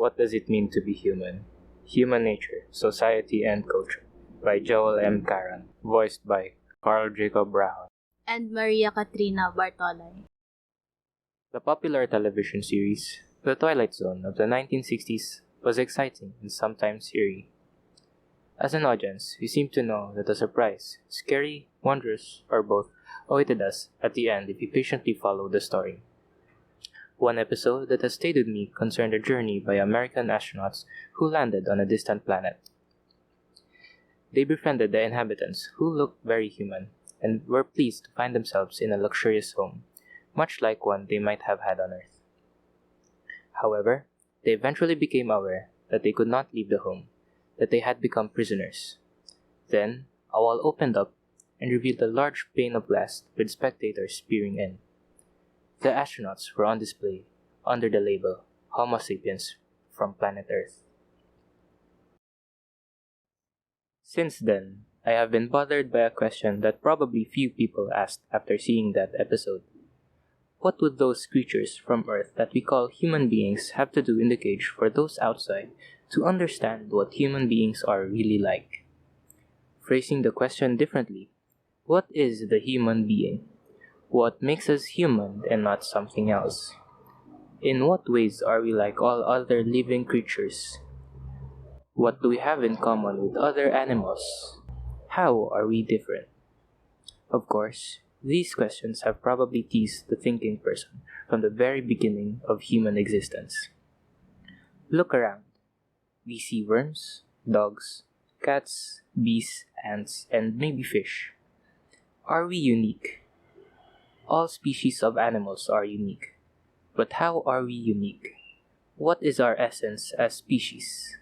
What Does It Mean to Be Human? Human Nature, Society and Culture by Joel M. Caron, voiced by Karl Jacob Rahon. And Maria Katrina Bartolay. The popular television series, The Twilight Zone of the 1960s, was exciting and sometimes eerie. As an audience, we seemed to know that a surprise, scary, wondrous, or both, awaited us at the end if we patiently followed the story. One episode that has stayed with me concerned a journey by American astronauts who landed on a distant planet. They befriended the inhabitants, who looked very human, and were pleased to find themselves in a luxurious home, much like one they might have had on Earth. However, they eventually became aware that they could not leave the home, that they had become prisoners. Then, a wall opened up and revealed a large pane of glass with spectators peering in. The astronauts were on display under the label Homo sapiens from planet Earth. Since then, I have been bothered by a question that probably few people asked after seeing that episode. What would those creatures from Earth that we call human beings have to do in the cage for those outside to understand what human beings are really like? Phrasing the question differently, what is the human being? What makes us human and not something else? In what ways are we like all other living creatures? What do we have in common with other animals? How are we different? Of course, these questions have probably teased the thinking person from the very beginning of human existence. Look around. We see worms, dogs, cats, bees, ants, and maybe fish. Are we unique? All species of animals are unique. But how are we unique? What is our essence as species?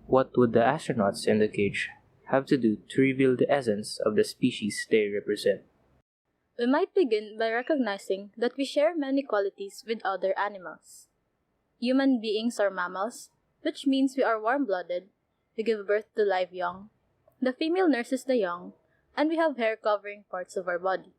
What would the astronauts in the cage have to do to reveal the essence of the species they represent? We might begin by recognizing that we share many qualities with other animals. Human beings are mammals, which means we are warm-blooded, we give birth to live young, the female nurses the young, and we have hair covering parts of our body.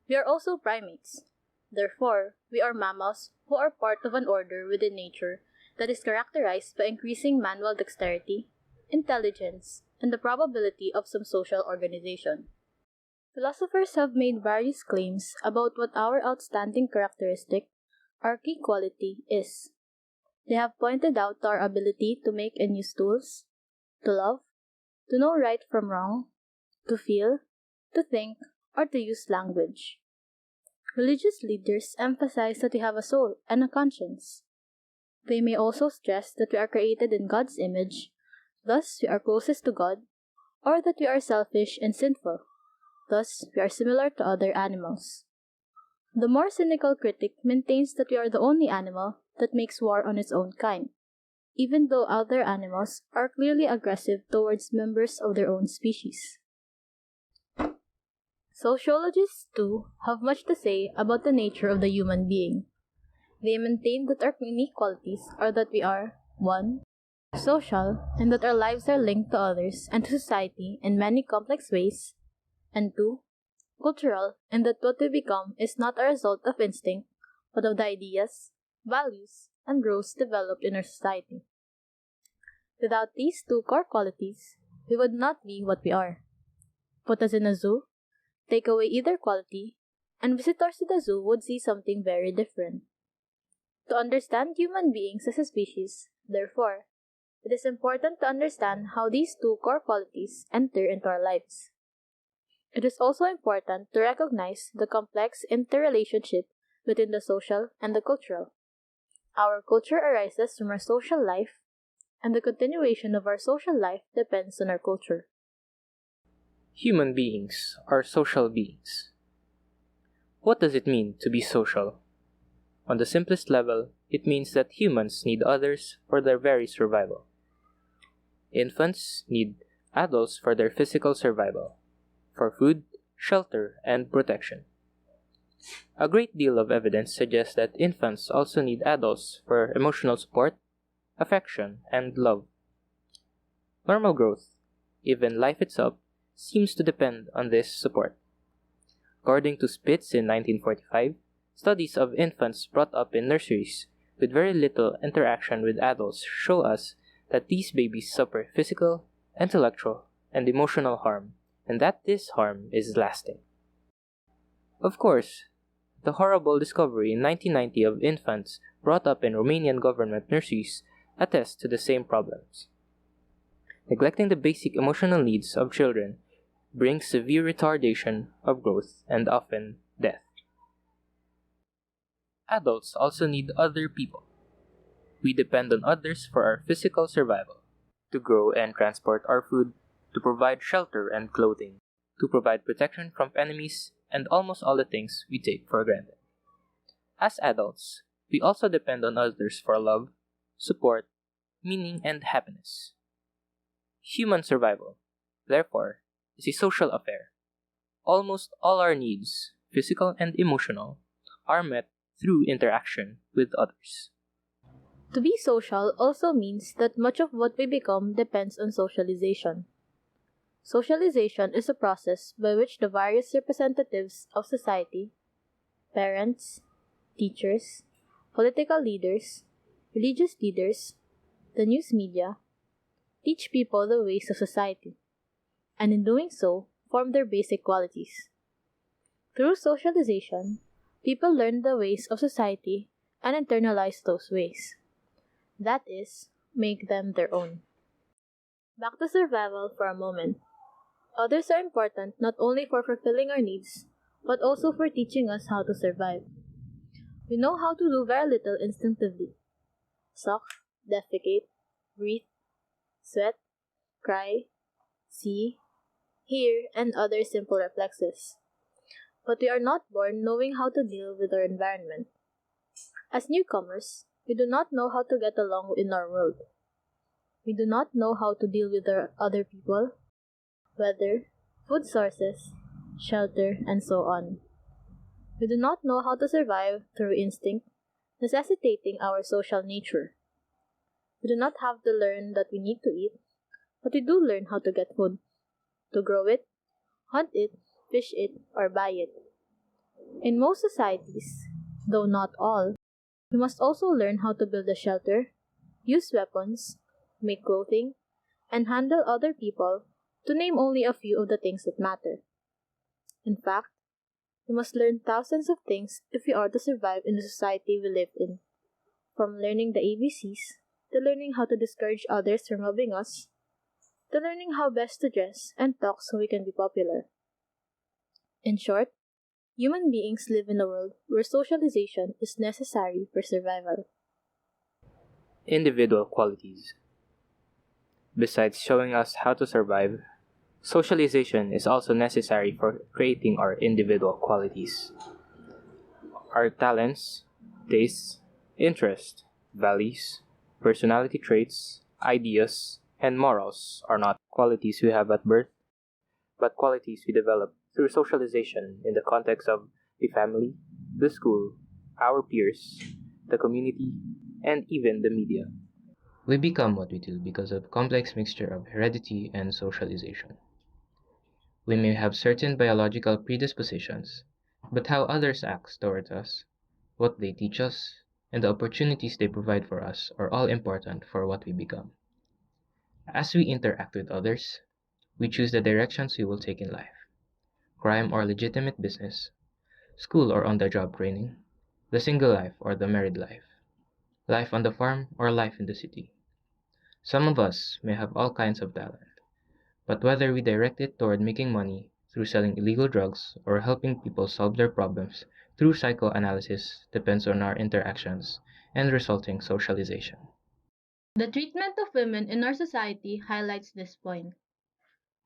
We are also primates. Therefore, we are mammals who are part of an order within nature that is characterized by increasing manual dexterity, intelligence, and the probability of some social organization. Philosophers have made various claims about what our outstanding characteristic, our key quality, is. They have pointed out our ability to make and use tools, to love, to know right from wrong, to feel, to think, or to use language. Religious leaders emphasize that we have a soul and a conscience. They may also stress that we are created in God's image, thus we are closest to God, or that we are selfish and sinful, thus we are similar to other animals. The more cynical critic maintains that we are the only animal that makes war on its own kind, even though other animals are clearly aggressive towards members of their own species. Sociologists, too, have much to say about the nature of the human being. They maintain that our unique qualities are that we are 1. Social, and that our lives are linked to others and to society in many complex ways, and 2. Cultural, and that what we become is not a result of instinct, but of the ideas, values, and rules developed in our society. Without these 2 core qualities, we would not be what we are. Put us in a zoo, take away either quality, and visitors to the zoo would see something very different. To understand human beings as a species, therefore, it is important to understand how these 2 core qualities enter into our lives. It is also important to recognize the complex interrelationship between the social and the cultural. Our culture arises from our social life, and the continuation of our social life depends on our culture. Human beings are social beings. What does it mean to be social? On the simplest level, it means that humans need others for their very survival. Infants need adults for their physical survival, for food, shelter, and protection. A great deal of evidence suggests that infants also need adults for emotional support, affection, and love. Normal growth, even life itself, seems to depend on this support. According to Spitz in 1945, studies of infants brought up in nurseries with very little interaction with adults show us that these babies suffer physical, intellectual, and emotional harm, and that this harm is lasting. Of course, the horrible discovery in 1990 of infants brought up in Romanian government nurseries attests to the same problems. Neglecting the basic emotional needs of children brings severe retardation of growth and often death. Adults also need other people. We depend on others for our physical survival, to grow and transport our food, to provide shelter and clothing, to provide protection from enemies, and almost all the things we take for granted. As adults, we also depend on others for love, support, meaning, and happiness. Human survival, therefore, is a social affair. Almost all our needs, physical and emotional, are met through interaction with others. To be social also means that much of what we become depends on socialization. Socialization is a process by which the various representatives of society, parents, teachers, political leaders, religious leaders, the news media, teach people the ways of society, and in doing so, form their basic qualities. Through socialization, people learn the ways of society and internalize those ways. That is, make them their own. Back to survival for a moment. Others are important not only for fulfilling our needs, but also for teaching us how to survive. We know how to do very little instinctively. Suck, defecate, breathe, sweat, cry, see, hear, and other simple reflexes. But we are not born knowing how to deal with our environment. As newcomers, we do not know how to get along in our world. We do not know how to deal with our other people, weather, food sources, shelter, and so on. We do not know how to survive through instinct, necessitating our social nature. We do not have to learn that we need to eat, but we do learn how to get food, to grow it, hunt it, fish it, or buy it. In most societies, though not all, we must also learn how to build a shelter, use weapons, make clothing, and handle other people, to name only a few of the things that matter. In fact, we must learn thousands of things if we are to survive in the society we live in, from learning the ABCs, to learning how to discourage others from robbing us, to learning how best to dress and talk so we can be popular. In short, human beings live in a world where socialization is necessary for survival. Individual qualities. Besides showing us how to survive, socialization is also necessary for creating our individual qualities. Our talents, tastes, interests, values, personality traits, ideas, and morals are not qualities we have at birth, but qualities we develop through socialization in the context of the family, the school, our peers, the community, and even the media. We become what we do because of a complex mixture of heredity and socialization. We may have certain biological predispositions, but how others act toward us, what they teach us, and the opportunities they provide for us are all important for what we become. As we interact with others, we choose the directions we will take in life: crime or legitimate business, school or on-the-job training, the single life or the married life, life on the farm or life in the city. Some of us may have all kinds of talent, but whether we direct it toward making money through selling illegal drugs or helping people solve their problems through psychoanalysis depends on our interactions and resulting socialization. The treatment of women in our society highlights this point.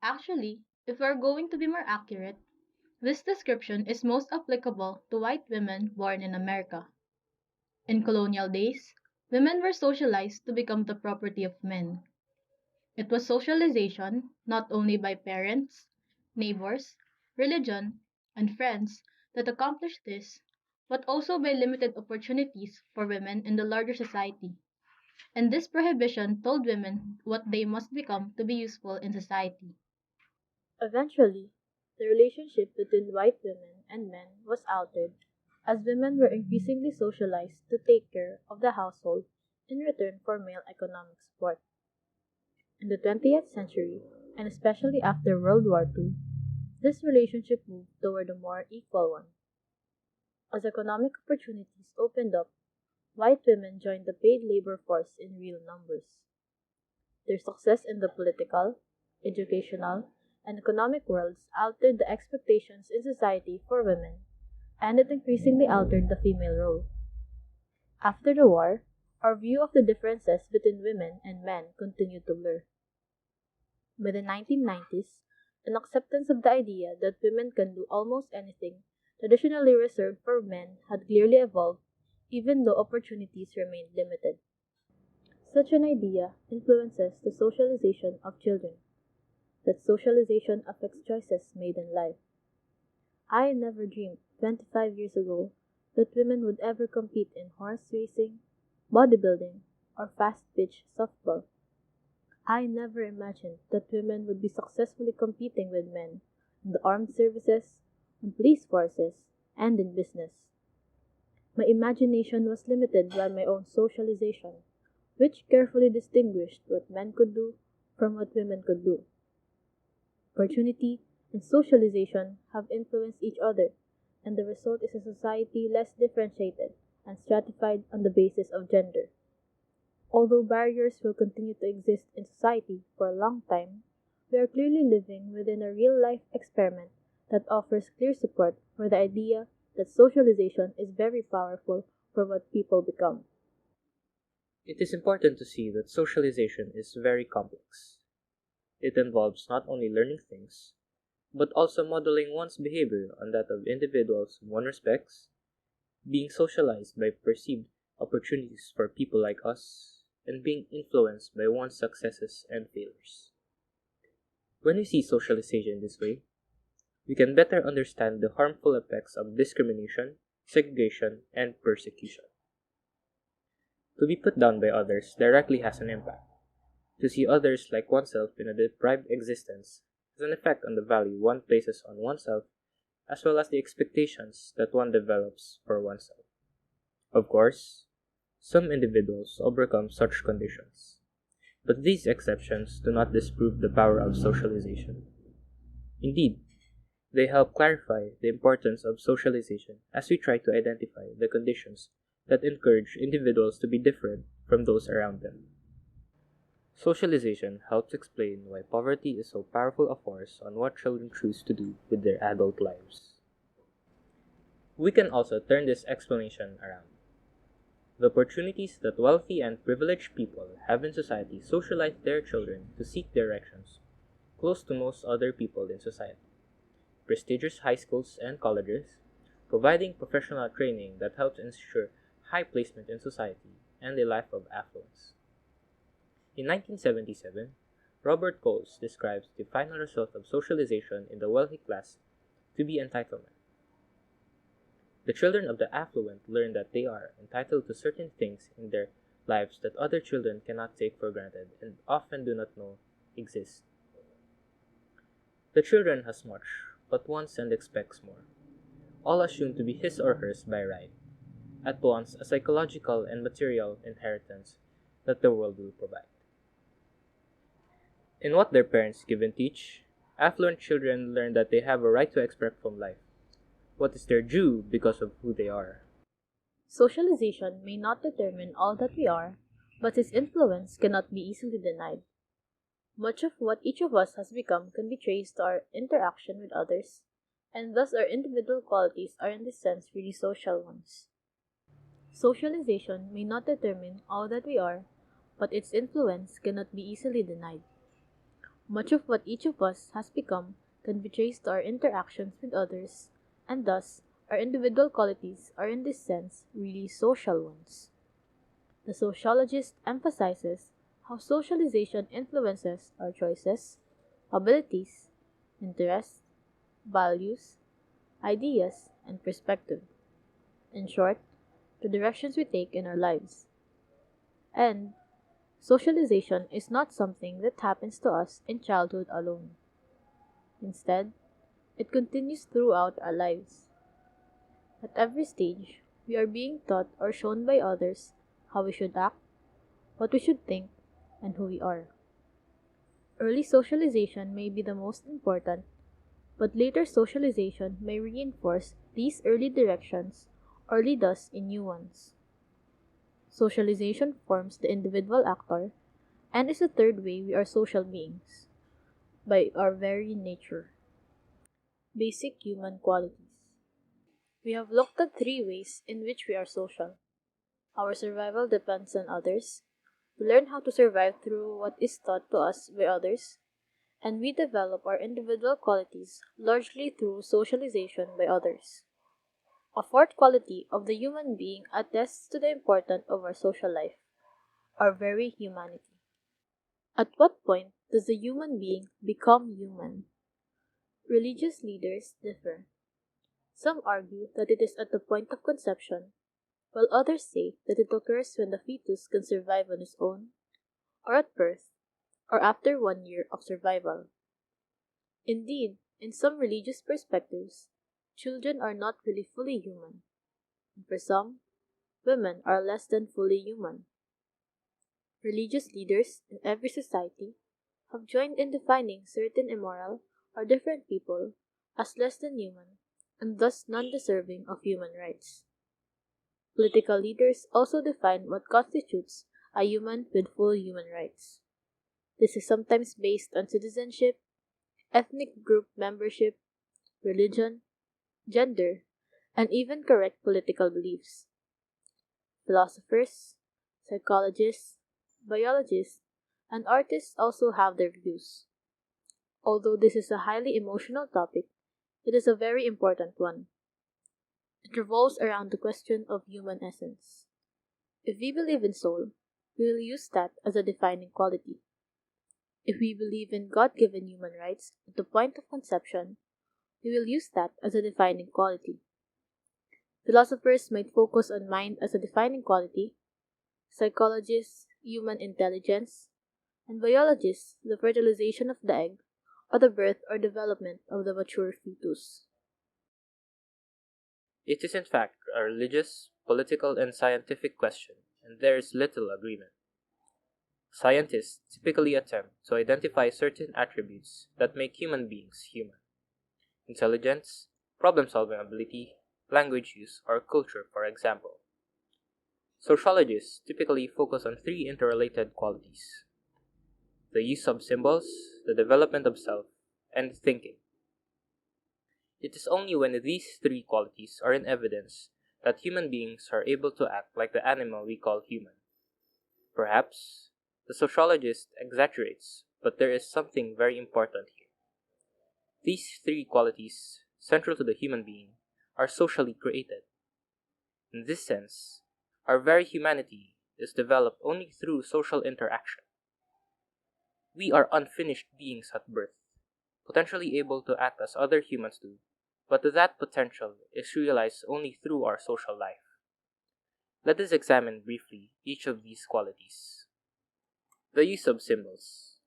Actually, if we are going to be more accurate, this description is most applicable to white women born in America. In colonial days, women were socialized to become the property of men. It was socialization not only by parents, neighbors, religion, and friends that accomplished this, but also by limited opportunities for women in the larger society. And this prohibition told women what they must become to be useful in society. Eventually, the relationship between white women and men was altered, as women were increasingly socialized to take care of the household in return for male economic support. In the 20th century, and especially after World War II, this relationship moved toward a more equal one. As economic opportunities opened up, white women joined the paid labor force in real numbers. Their success in the political, educational, and economic worlds altered the expectations in society for women, and it increasingly altered the female role. After the war, our view of the differences between women and men continued to blur. By the 1990s, an acceptance of the idea that women can do almost anything traditionally reserved for men had clearly evolved, even though opportunities remained limited. Such an idea influences the socialization of children. That socialization affects choices made in life. I never dreamed 25 years ago that women would ever compete in horse racing, bodybuilding, or fast-pitch softball. I never imagined that women would be successfully competing with men in the armed services, in police forces, and in business. My imagination was limited by my own socialization, which carefully distinguished what men could do from what women could do. Opportunity and socialization have influenced each other, and the result is a society less differentiated and stratified on the basis of gender. Although barriers will continue to exist in society for a long time, we are clearly living within a real-life experiment that offers clear support for the idea that socialization is very powerful for what people become. It is important to see that socialization is very complex. It involves not only learning things, but also modeling one's behavior on that of individuals one respects, being socialized by perceived opportunities for people like us, and being influenced by one's successes and failures. When we see socialization this way, we can better understand the harmful effects of discrimination, segregation, and persecution. To be put down by others directly has an impact. To see others like oneself in a deprived existence has an effect on the value one places on oneself, as well as the expectations that one develops for oneself. Of course, some individuals overcome such conditions, but these exceptions do not disprove the power of socialization. Indeed, they help clarify the importance of socialization as we try to identify the conditions that encourage individuals to be different from those around them. Socialization helps explain why poverty is so powerful a force on what children choose to do with their adult lives. We can also turn this explanation around. The opportunities that wealthy and privileged people have in society socialize their children to seek directions close to most other people in society. Prestigious high schools and colleges, providing professional training that helps ensure high placement in society and a life of affluence. In 1977, Robert Coles describes the final result of socialization in the wealthy class to be entitlement. The children of the affluent learn that they are entitled to certain things in their lives that other children cannot take for granted and often do not know exist. The children has much, but wants and expects more, all assumed to be his or hers by right, at once a psychological and material inheritance that the world will provide. In what their parents give and teach, affluent children learn that they have a right to expect from life what is their due because of who they are. Socialization may not determine all that we are, but its influence cannot be easily denied. Much of what each of us has become can be traced to our interaction with others, and thus our individual qualities are in this sense really social ones. Socialization may not determine all that we are, but its influence cannot be easily denied. Much of what each of us has become can be traced to our interactions with others, and thus our individual qualities are in this sense really social ones. The sociologist emphasizes how socialization influences our choices, abilities, interests, values, ideas, and perspective. In short, the directions we take in our lives. And socialization is not something that happens to us in childhood alone. Instead, it continues throughout our lives. At every stage, we are being taught or shown by others how we should act, what we should think, and who we are. Early socialization may be the most important, but later socialization may reinforce these early directions or lead us in new ones. Socialization forms the individual actor and is the third way we are social beings, by our very nature. Basic human qualities. We have looked at three ways in which we are social. Our survival depends on others. We learn how to survive through what is taught to us by others, and we develop our individual qualities largely through socialization by others. A fourth quality of the human being attests to the importance of our social life, our very humanity. At what point does the human being become human? Religious leaders differ. Some argue that it is at the point of conception, while others say that it occurs when the fetus can survive on its own, or at birth, or after 1 year of survival. Indeed, in some religious perspectives, children are not really fully human, and for some, women are less than fully human. Religious leaders in every society have joined in defining certain immoral or different people as less than human and thus non-deserving of human rights. Political leaders also define what constitutes a human with full human rights. This is sometimes based on citizenship, ethnic group membership, religion, gender, and even correct political beliefs. Philosophers, psychologists, biologists, and artists also have their views. Although this is a highly emotional topic, it is a very important one. It revolves around the question of human essence. If we believe in soul, we will use that as a defining quality. If we believe in God-given human rights at the point of conception, we will use that as a defining quality. Philosophers might focus on mind as a defining quality, psychologists, human intelligence, and biologists, the fertilization of the egg, or the birth or development of the mature fetus. It is in fact a religious, political, and scientific question, and there is little agreement. Scientists typically attempt to identify certain attributes that make human beings human: intelligence, problem solving ability, language use, or culture, for example. Sociologists typically focus on three interrelated qualities: the use of symbols, the development of self, and thinking. It is only when these three qualities are in evidence that human beings are able to act like the animal we call human. Perhaps the sociologist exaggerates, but there is something very important here. These three qualities, central to the human being, are socially created. In this sense, our very humanity is developed only through social interaction. We are unfinished beings at birth, potentially able to act as other humans do, but that potential is realized only through our social life. Let us examine briefly each of these qualities. The use of symbols.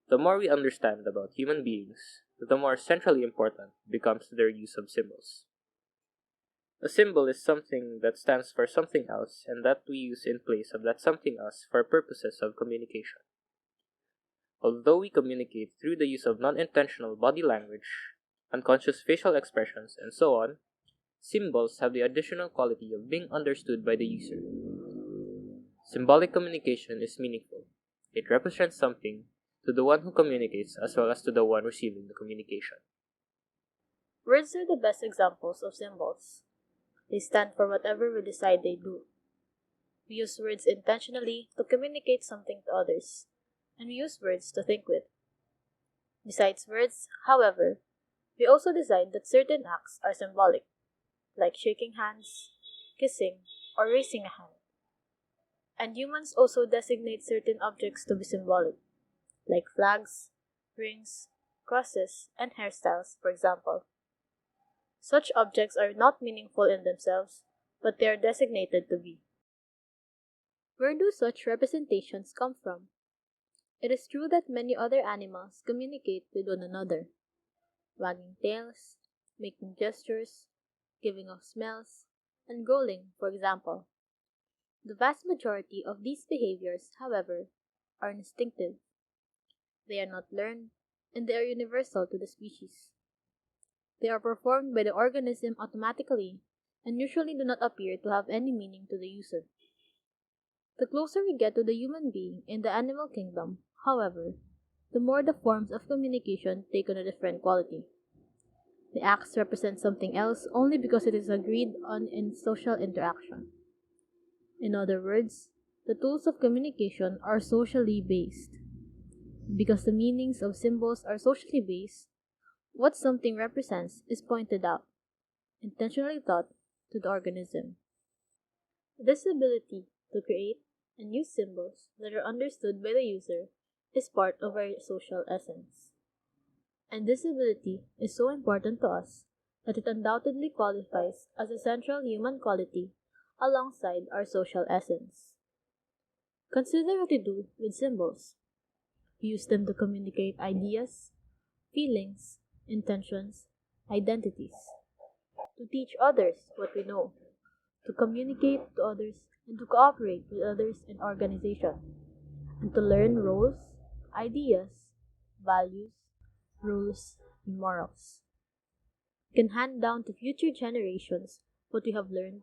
The more we understand about human beings, the more centrally important becomes their use of symbols. A symbol is something that stands for something else and that we use in place of that something else for purposes of communication. Although we communicate through the use of non-intentional body language, unconscious facial expressions, and so on, symbols have the additional quality of being understood by the user. Symbolic communication is meaningful. It represents something to the one who communicates as well as to the one receiving the communication. Words are the best examples of symbols. They stand for whatever we decide they do. We use words intentionally to communicate something to others, and we use words to think with. Besides words, however, we also decide that certain acts are symbolic, like shaking hands, kissing, or raising a hand. And humans also designate certain objects to be symbolic, like flags, rings, crosses, and hairstyles, for example. Such objects are not meaningful in themselves, but they are designated to be. Where do such representations come from? It is true that many other animals communicate with one another, wagging tails, making gestures, giving off smells, and growling, for example. The vast majority of these behaviors, however, are instinctive. They are not learned, and they are universal to the species. They are performed by the organism automatically and usually do not appear to have any meaning to the user. The closer we get to the human being in the animal kingdom, however, the more the forms of communication take on a different quality. The acts represent something else only because it is agreed on in social interaction. In other words, the tools of communication are socially based. Because the meanings of symbols are socially based, what something represents is pointed out, intentionally taught to the organism. This ability to create and use symbols that are understood by the user is part of our social essence. And this ability is so important to us that it undoubtedly qualifies as a central human quality alongside our social essence. Consider what we do with symbols. We use them to communicate ideas, feelings, intentions, identities, to teach others what we know, to communicate to others and to cooperate with others in organization, and to learn roles, ideas, values, rules, and morals. We can hand down to future generations what we have learned,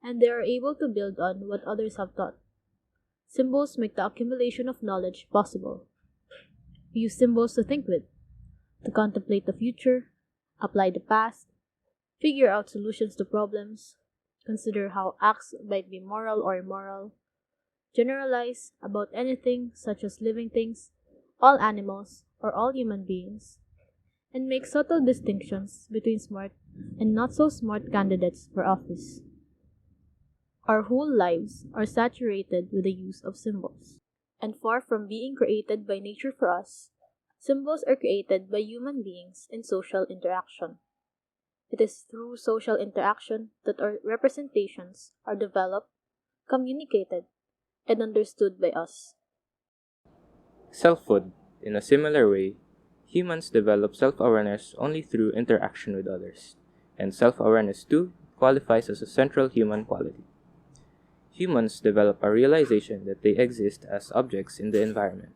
and they are able to build on what others have taught. Symbols make the accumulation of knowledge possible. We use symbols to think with, to contemplate the future, apply the past, figure out solutions to problems, consider how acts might be moral or immoral, generalize about anything such as living things, all animals, or all human beings, and make subtle distinctions between smart and not so smart candidates for office. Our whole lives are saturated with the use of symbols. And far from being created by nature for us, symbols are created by human beings in social interaction. It is through social interaction that our representations are developed, communicated, and understood by us. Selfhood. In a similar way, humans develop self-awareness only through interaction with others, and self-awareness too qualifies as a central human quality. Humans develop a realization that they exist as objects in the environment.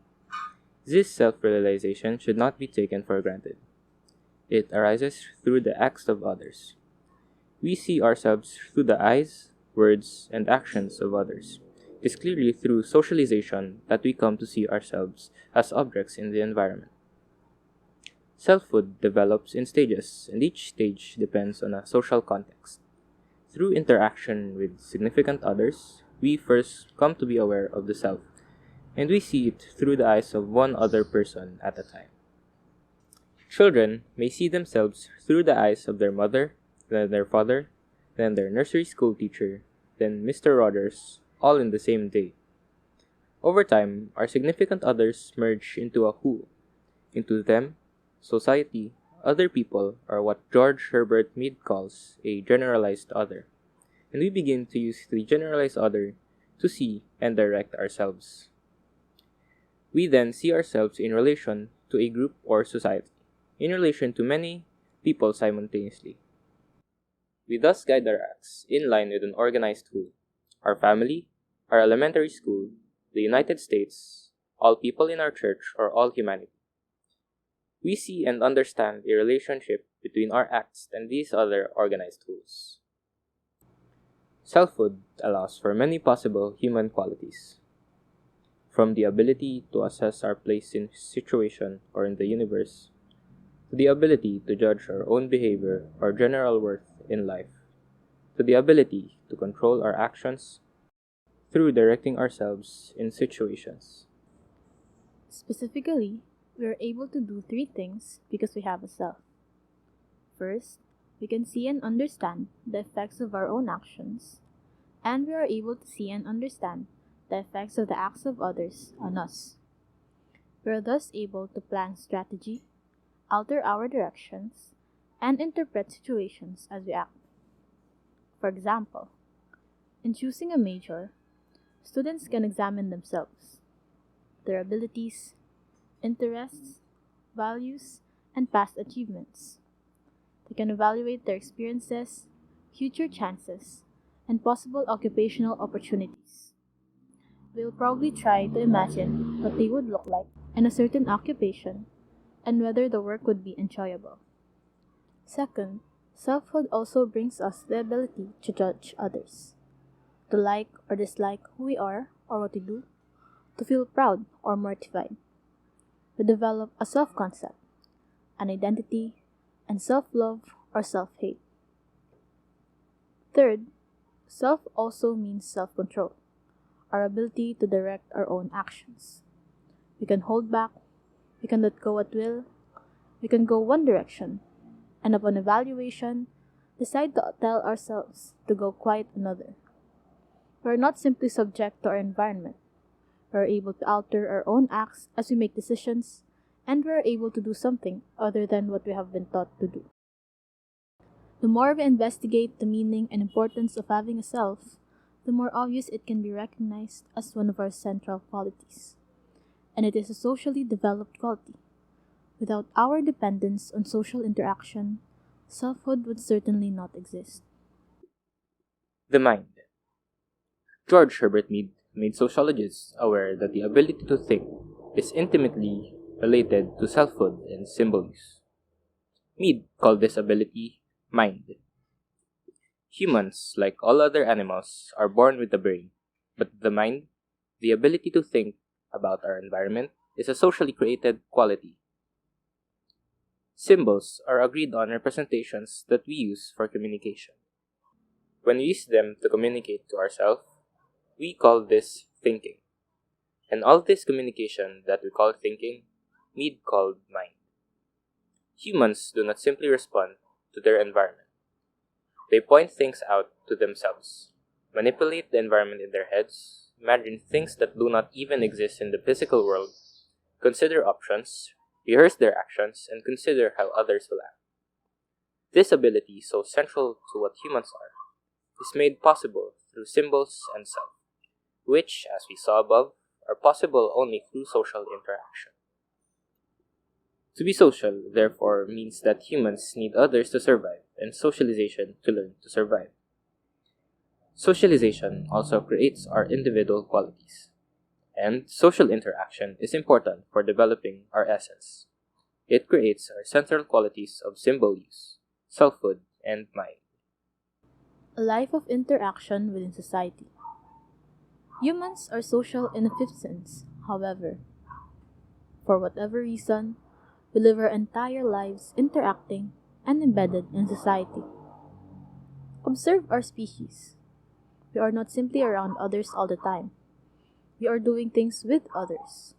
This self-realization should not be taken for granted. It arises through the acts of others. We see ourselves through the eyes, words, and actions of others. It is clearly through socialization that we come to see ourselves as objects in the environment. Selfhood develops in stages, and each stage depends on a social context. Through interaction with significant others, we first come to be aware of the self, and we see it through the eyes of one other person at a time. Children may see themselves through the eyes of their mother, then their father, then their nursery school teacher, then Mr. Rogers, all in the same day. Over time, our significant others merge into a who. Into them, society, other people are what George Herbert Mead calls a generalized other, and we begin to use the generalized other to see and direct ourselves. We then see ourselves in relation to a group or society, in relation to many people simultaneously. We thus guide our acts in line with an organized who: our family, our elementary school, the United States, all people in our church, or all humanity. We see and understand a relationship between our acts and these other organized who's. Selfhood allows for many possible human qualities, from the ability to assess our place in situation or in the universe, to the ability to judge our own behavior or general worth in life, to the ability to control our actions through directing ourselves in situations. Specifically, we are able to do three things because we have a self. First, we can see and understand the effects of our own actions, and we are able to see and understand the effects of the acts of others on us. We are thus able to plan strategy, alter our directions, and interpret situations as we act. For example, in choosing a major, students can examine themselves, their abilities, interests, values, and past achievements. They can evaluate their experiences, future chances, and possible occupational opportunities. We'll probably try to imagine what they would look like in a certain occupation and whether the work would be enjoyable. Second, selfhood also brings us the ability to judge others, to like or dislike who we are or what we do, to feel proud or mortified. We develop a self-concept, an identity, and self-love or self-hate. Third, self also means self-control, our ability to direct our own actions. We can hold back, we can let go at will, we can go one direction, and upon evaluation, decide to tell ourselves to go quite another. We are not simply subject to our environment. We are able to alter our own acts as we make decisions, and we are able to do something other than what we have been taught to do. The more we investigate the meaning and importance of having a self, the more obvious it can be recognized as one of our central qualities. And it is a socially developed quality. Without our dependence on social interaction, selfhood would certainly not exist. The mind. George Herbert Mead made sociologists aware that the ability to think is intimately related to selfhood and symbol use. Mead called this ability mind. Humans, like all other animals, are born with a brain, but the mind, the ability to think about our environment, is a socially created quality. Symbols are agreed on representations that we use for communication. When we use them to communicate to ourselves, we call this thinking. And all this communication that we call thinking, Mead called mind. Humans do not simply respond to their environment. They point things out to themselves, manipulate the environment in their heads, imagine things that do not even exist in the physical world, consider options, rehearse their actions, and consider how others will act. This ability, so central to what humans are, is made possible through symbols and self, which, as we saw above, are possible only through social interaction. To be social, therefore, means that humans need others to survive and socialization to learn to survive. Socialization also creates our individual qualities, and social interaction is important for developing our essence. It creates our central qualities of symbol use, selfhood, and mind. A life of interaction within society. Humans are social in a fifth sense, however. For whatever reason, we live our entire lives interacting and embedded in society. Observe our species. We are not simply around others all the time. We are doing things with others.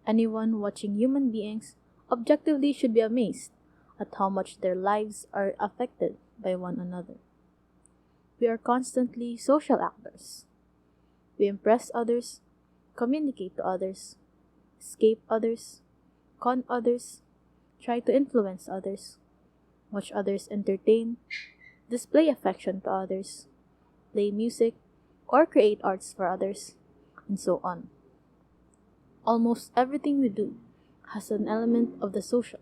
Anyone watching human beings objectively should be amazed at how much their lives are affected by one another. We are constantly social actors. We impress others, communicate to others, escape others, con others, try to influence others, watch others entertain, display affection to others, play music, or create arts for others, and so on. Almost everything we do has an element of the social.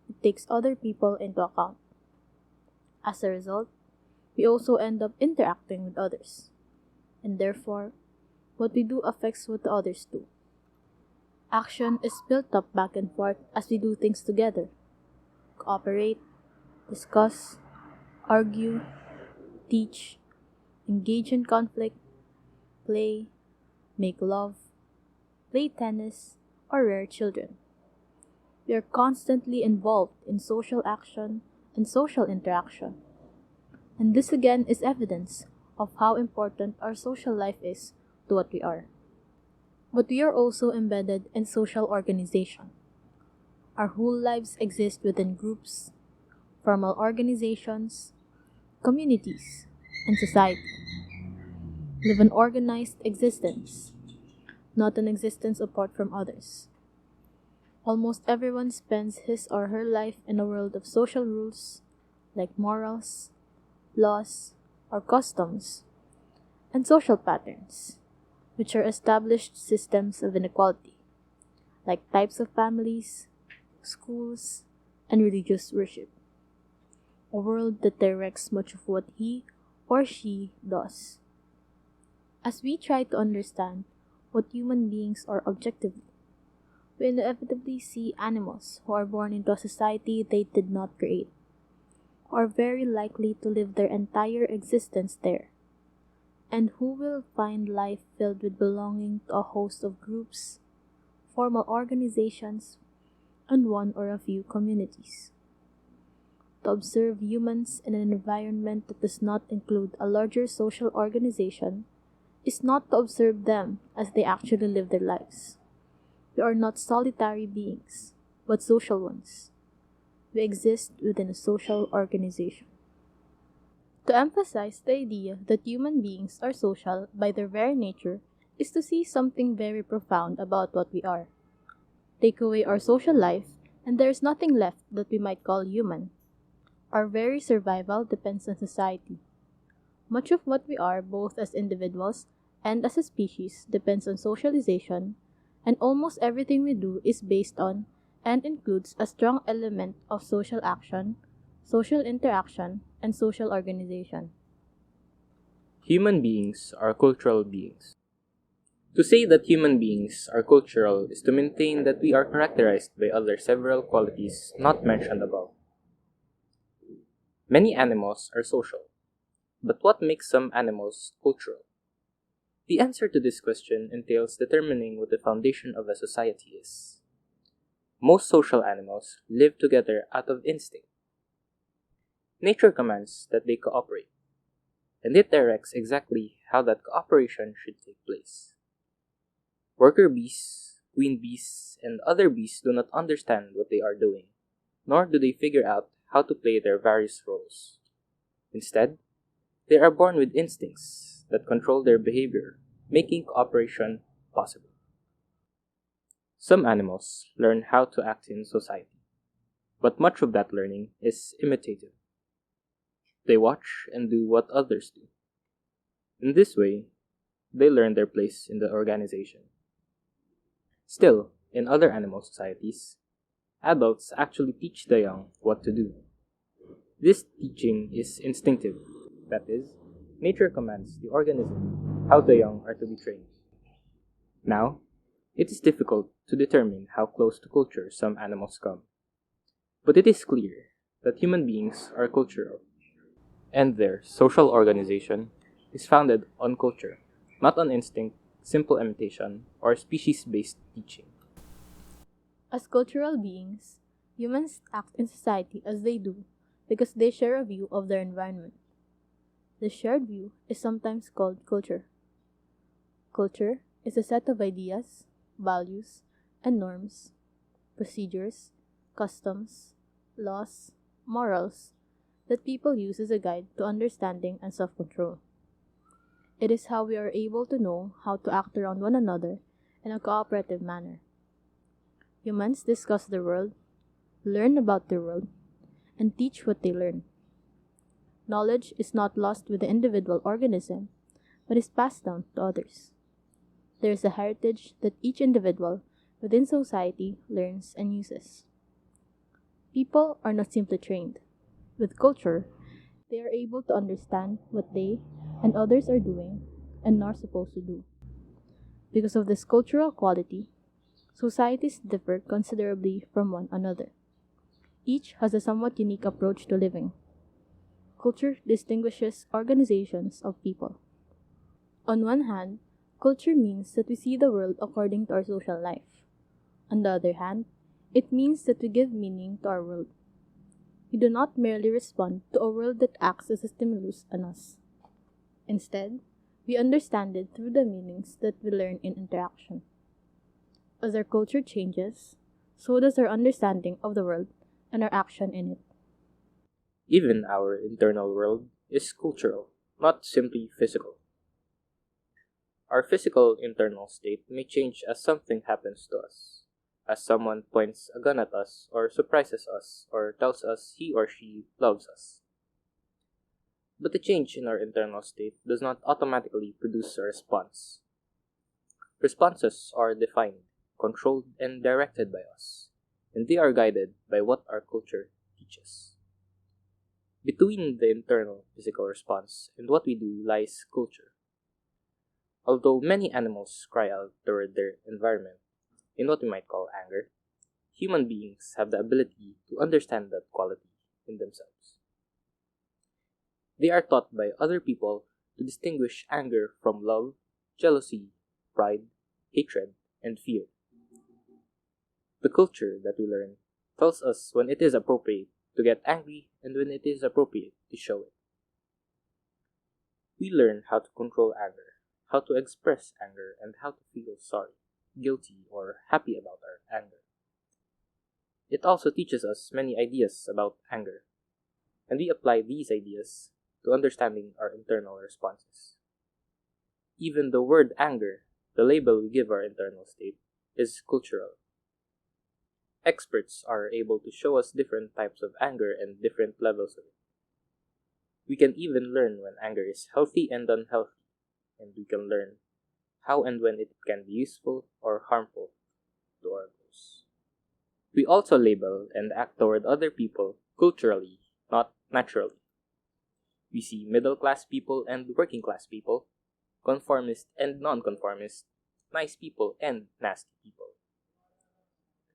It takes other people into account. As a result, we also end up interacting with others, and therefore, what we do affects what the others do. Action is built up back and forth as we do things together. Cooperate, discuss, argue, teach, engage in conflict, play, make love, play tennis, or rear children. We are constantly involved in social action and social interaction. And this again is evidence of how important our social life is to what we are. But we are also embedded in social organization. Our whole lives exist within groups, formal organizations, communities, and society. Live an organized existence, not an existence apart from others. Almost everyone spends his or her life in a world of social rules, like morals, laws, or customs, and social patterns, which are established systems of inequality, like types of families, schools, and religious worship. a world that directs much of what he or she does. As we try to understand what human beings are objectively, we inevitably see animals who are born into a society they did not create, who are very likely to live their entire existence there, and who will find life filled with belonging to a host of groups, formal organizations, and one or a few communities. To observe humans in an environment that does not include a larger social organization is not to observe them as they actually live their lives. We are not solitary beings, but social ones. We exist within a social organization. To emphasize the idea that human beings are social by their very nature is to see something very profound about what we are. Take away our social life, and there is nothing left that we might call human. Our very survival depends on society. Much of what we are, both as individuals and as a species, depends on socialization, and almost everything we do is based on and includes a strong element of social action, social interaction, and social organization. Human beings are cultural beings. To say that human beings are cultural is to maintain that we are characterized by other several qualities not mentioned above. Many animals are social, but what makes some animals cultural? The answer to this question entails determining what the foundation of a society is. Most social animals live together out of instinct. Nature commands that they cooperate, and it directs exactly how that cooperation should take place. Worker bees, queen bees, and other bees do not understand what they are doing, nor do they figure out how to play their various roles. Instead, they are born with instincts that control their behavior, making cooperation possible. Some animals learn how to act in society, but much of that learning is imitative. They watch and do what others do. In this way, they learn their place in the organization. Still, in other animal societies, adults actually teach the young what to do. This teaching is instinctive. That is, nature commands the organism how the young are to be trained. Now, it is difficult to determine how close to culture some animals come. But it is clear that human beings are cultural, and their social organization is founded on culture, not on instinct, simple imitation, or species-based teaching. As cultural beings, humans act in society as they do because they share a view of their environment. The shared view is sometimes called culture. Culture is a set of ideas, values, and norms, procedures, customs, laws, morals that people use as a guide to understanding and self-control. It is how we are able to know how to act around one another in a cooperative manner. Humans discuss the world, learn about the world, and teach what they learn. Knowledge is not lost with the individual organism, but is passed down to others. There is a heritage that each individual within society learns and uses. People are not simply trained. With culture, they are able to understand what they and others are doing and are supposed to do. Because of this cultural quality, societies differ considerably from one another. Each has a somewhat unique approach to living. Culture distinguishes organizations of people. On one hand, culture means that we see the world according to our social life. On the other hand, it means that we give meaning to our world. We do not merely respond to a world that acts as a stimulus on us. Instead, we understand it through the meanings that we learn in interaction. As our culture changes, so does our understanding of the world and our action in it. Even our internal world is cultural, not simply physical. Our physical internal state may change as something happens to us, as someone points a gun at us, or surprises us, or tells us he or she loves us. But the change in our internal state does not automatically produce a response. Responses are defined, controlled, and directed by us, and they are guided by what our culture teaches. Between the internal physical response and what we do lies culture. Although many animals cry out toward their environment in what we might call anger, human beings have the ability to understand that quality in themselves. They are taught by other people to distinguish anger from love, jealousy, pride, hatred, and fear. The culture that we learn tells us when it is appropriate to get angry and when it is appropriate to show it. We learn how to control anger, how to express anger, and how to feel sorry, guilty, or happy about our anger. It also teaches us many ideas about anger, and we apply these ideas to understanding our internal responses. Even the word anger, the label we give our internal state, is cultural. Experts are able to show us different types of anger and different levels of it. We can even learn when anger is healthy and unhealthy, and we can learn how and when it can be useful or harmful to our goals. We also label and act toward other people culturally, not naturally. We see middle-class people and working-class people, conformist and non-conformist, nice people and nasty people.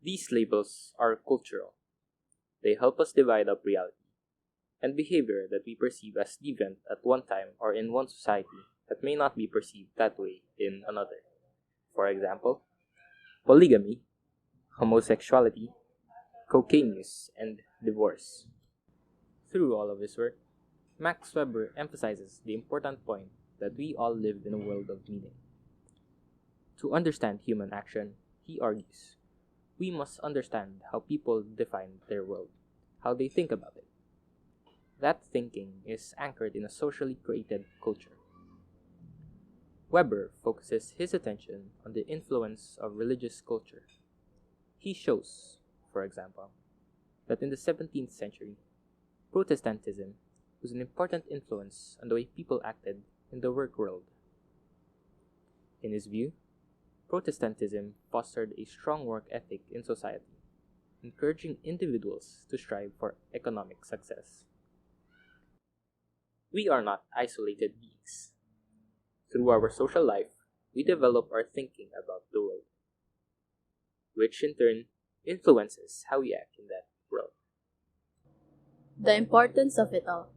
These labels are cultural. They help us divide up reality and behavior that we perceive as deviant at one time or in one society that may not be perceived that way in another. For example, polygamy, homosexuality, cocaine use, and divorce. Through all of his work, Max Weber emphasizes the important point that we all live in a world of meaning. To understand human action, he argues, we must understand how people define their world, how they think about it. That thinking is anchored in a socially created culture. Weber focuses his attention on the influence of religious culture. He shows, for example, that in the 17th century, Protestantism was an important influence on the way people acted in the work world. In his view, Protestantism fostered a strong work ethic in society, encouraging individuals to strive for economic success. We are not isolated beings. Through our social life, we develop our thinking about the world, which in turn influences how we act in that world. The importance of it all.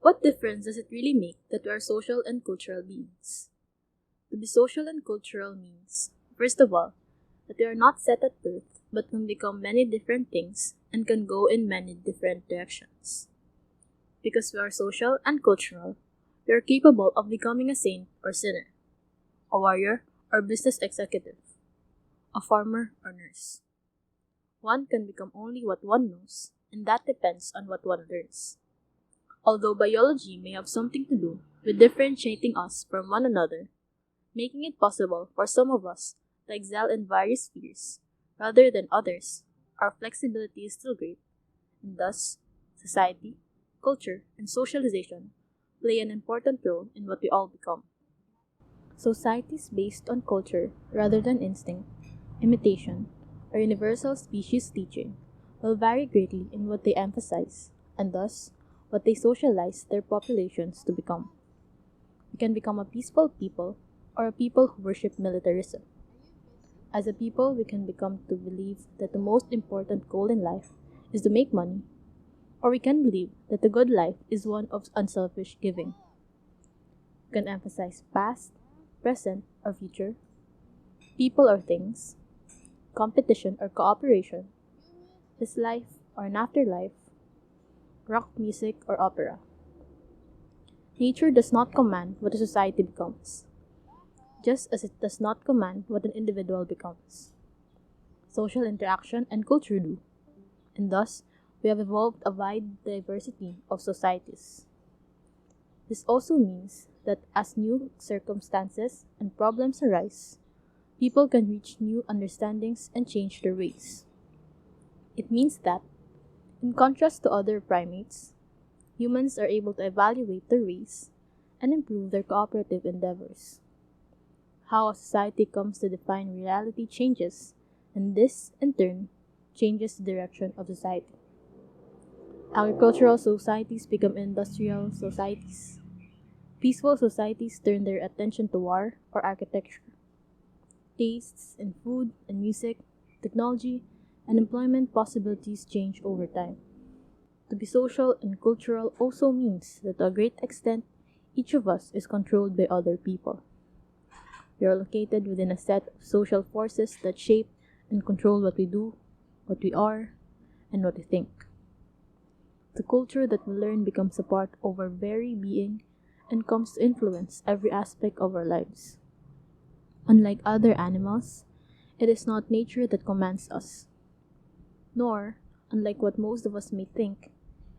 What difference does it really make that we are social and cultural beings? To be social and cultural means, first of all, that we are not set at birth but can become many different things and can go in many different directions. Because we are social and cultural, we are capable of becoming a saint or sinner, a warrior or business executive, a farmer or nurse. One can become only what one knows, and that depends on what one learns. Although biology may have something to do with differentiating us from one another, making it possible for some of us to excel in various spheres rather than others, our flexibility is still great, and thus, society, culture, and socialization play an important role in what we all become. Societies based on culture rather than instinct, imitation, or universal species teaching will vary greatly in what they emphasize, and thus, what they socialize their populations to become. We can become a peaceful people or a people who worship militarism. As a people, we can become to believe that the most important goal in life is to make money, or we can believe that the good life is one of unselfish giving. We can emphasize past, present, or future, people or things, competition or cooperation, this life or an afterlife, rock music or opera. Nature does not command what a society becomes, just as it does not command what an individual becomes. Social interaction and culture do, and thus we have evolved a wide diversity of societies. This also means that as new circumstances and problems arise, people can reach new understandings and change their ways. It means that, in contrast to other primates, humans are able to evaluate their ways and improve their cooperative endeavors. How a society comes to define reality changes, and this, in turn, changes the direction of society. Agricultural societies become industrial societies. Peaceful societies turn their attention to war or architecture. Tastes in food and music, technology, and employment possibilities change over time. To be social and cultural also means that to a great extent, each of us is controlled by other people. We are located within a set of social forces that shape and control what we do, what we are, and what we think. The culture that we learn becomes a part of our very being and comes to influence every aspect of our lives. Unlike other animals, it is not nature that commands us. Nor, unlike what most of us may think,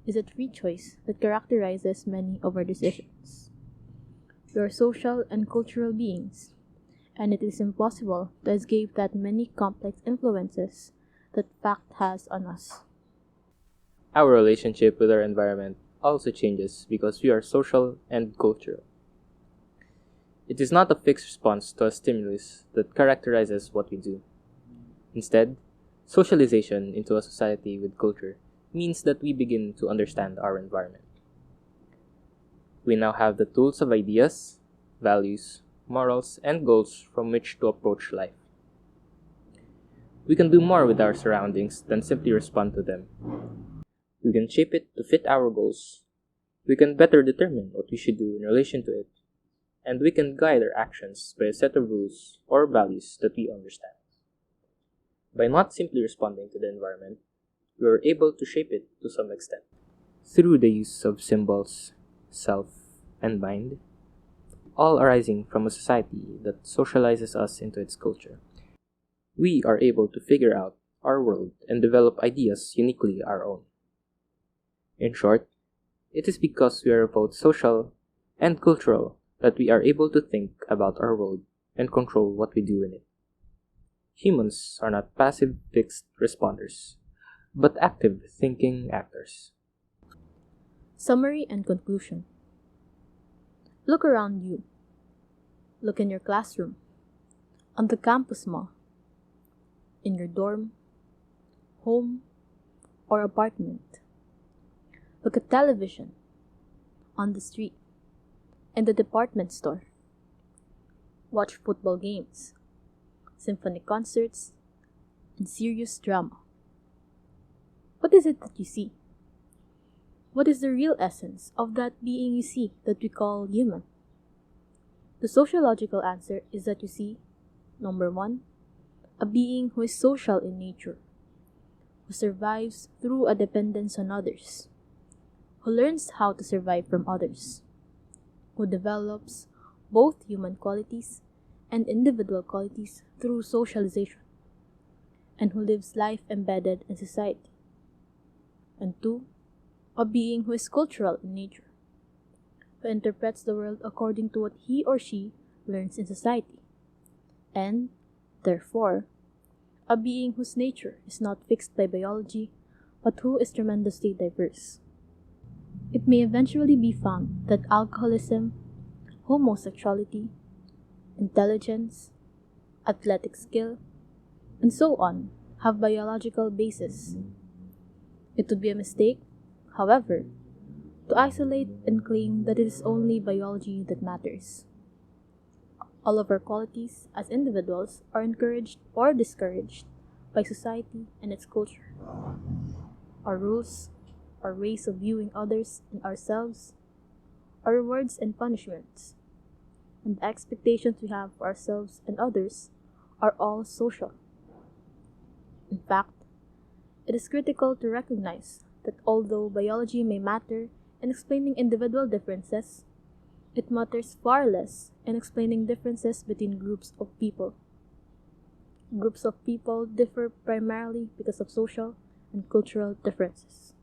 is it free choice that characterizes many of our decisions. We are social and cultural beings, and it is impossible to escape that many complex influences that fact has on us. Our relationship with our environment also changes because we are social and cultural. It is not a fixed response to a stimulus that characterizes what we do. Instead, socialization into a society with culture means that we begin to understand our environment. We now have the tools of ideas, values, morals, and goals from which to approach life. We can do more with our surroundings than simply respond to them. We can shape it to fit our goals. We can better determine what we should do in relation to it. And we can guide our actions by a set of rules or values that we understand. By not simply responding to the environment, we are able to shape it to some extent. Through the use of symbols, self, and mind, all arising from a society that socializes us into its culture, we are able to figure out our world and develop ideas uniquely our own. In short, it is because we are both social and cultural that we are able to think about our world and control what we do in it. Humans are not passive fixed responders, but active thinking actors. Summary and conclusion. Look around you. Look in your classroom, on the campus mall, in your dorm, home, or apartment. Look at television, on the street, in the department store. Watch football games, symphony concerts, and serious drama. What is it that you see? What is the real essence of that being you see that we call human? The sociological answer is that you see, number one, a being who is social in nature, who survives through a dependence on others, who learns how to survive from others, who develops both human qualities and individual qualities through socialization, and who lives life embedded in society. And two, a being who is cultural in nature, who interprets the world according to what he or she learns in society, and, therefore, a being whose nature is not fixed by biology, but who is tremendously diverse. It may eventually be found that alcoholism, homosexuality, intelligence, athletic skill, and so on have biological basis. It would be a mistake, however, to isolate and claim that it is only biology that matters. All of our qualities as individuals are encouraged or discouraged by society and its culture. Our rules, our ways of viewing others and ourselves, our rewards and punishments, and the expectations we have for ourselves and others are all social. In fact, it is critical to recognize that although biology may matter in explaining individual differences, it matters far less in explaining differences between groups of people. Groups of people differ primarily because of social and cultural differences.